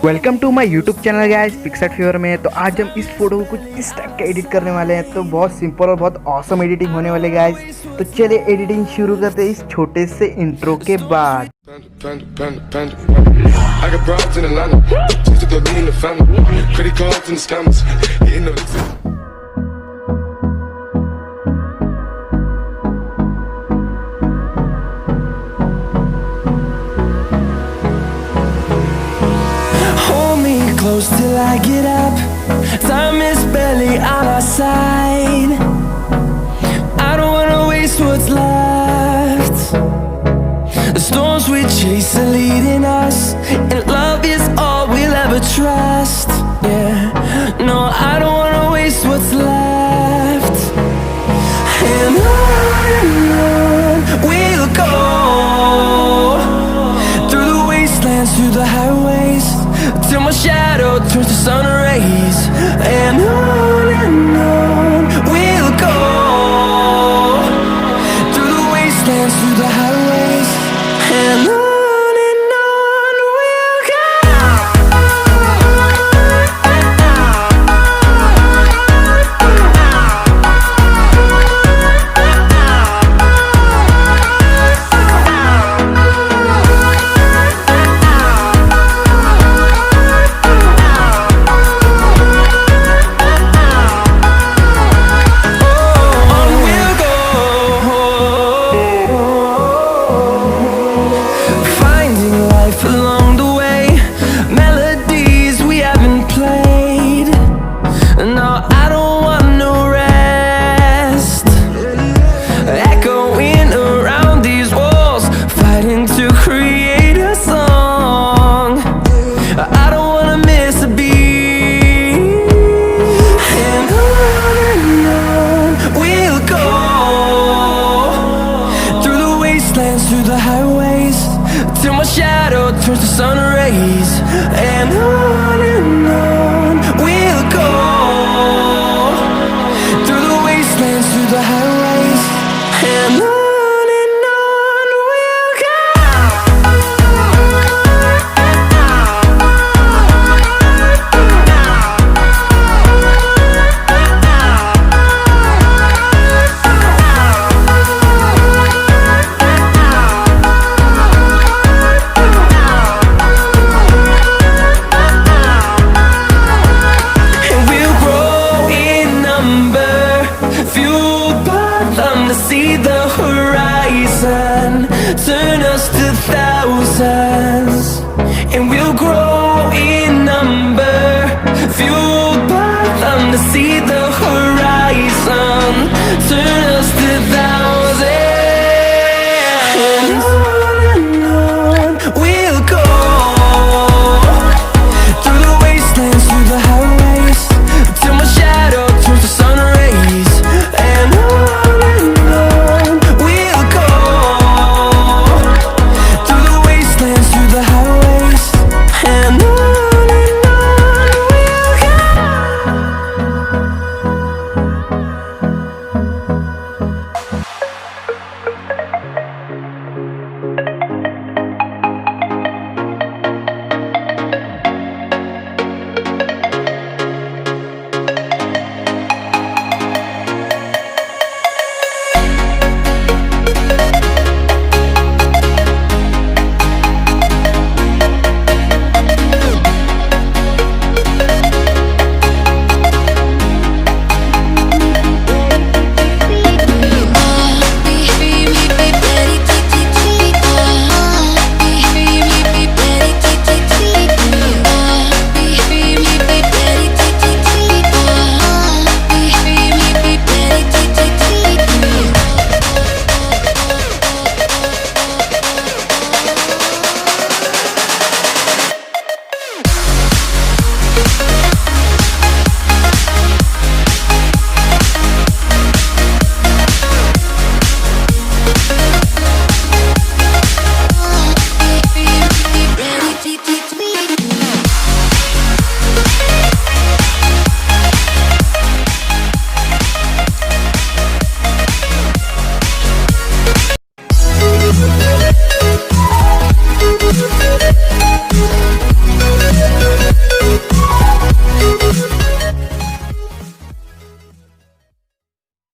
Welcome to my YouTube channel guys पिक्सर्ट favour में। तो आज हम इस फोटो को कुछ इस टाइप का एडिट करने वाले हैं। तो बहुत सिंपल और बहुत ऑसम एडिटिंग होने वाले गाइस। तो चलिए एडिटिंग शुरू करते हैं इस छोटे से इंट्रो के बाद। Close till I get up. Time is barely on our side. I don't wanna waste what's left. The storms we chase are leading us, and love is all we'll ever trust. Yeah, no, I don't wanna waste what's left. And on we'll go, through the wastelands, through the highways, till my shadow turns to sun rays. And on we'll go, through the wastelands, through the highways, and on we'll go. Along the way, melodies we haven't played. No, I don't want no rest. Echoing around these walls, fighting to create a song. I don't wanna miss a beat. And on we'll go, through the wastelands, through the highways, till my shadow turns to sun rays. And on we'll go, through the wastelands, through the highways.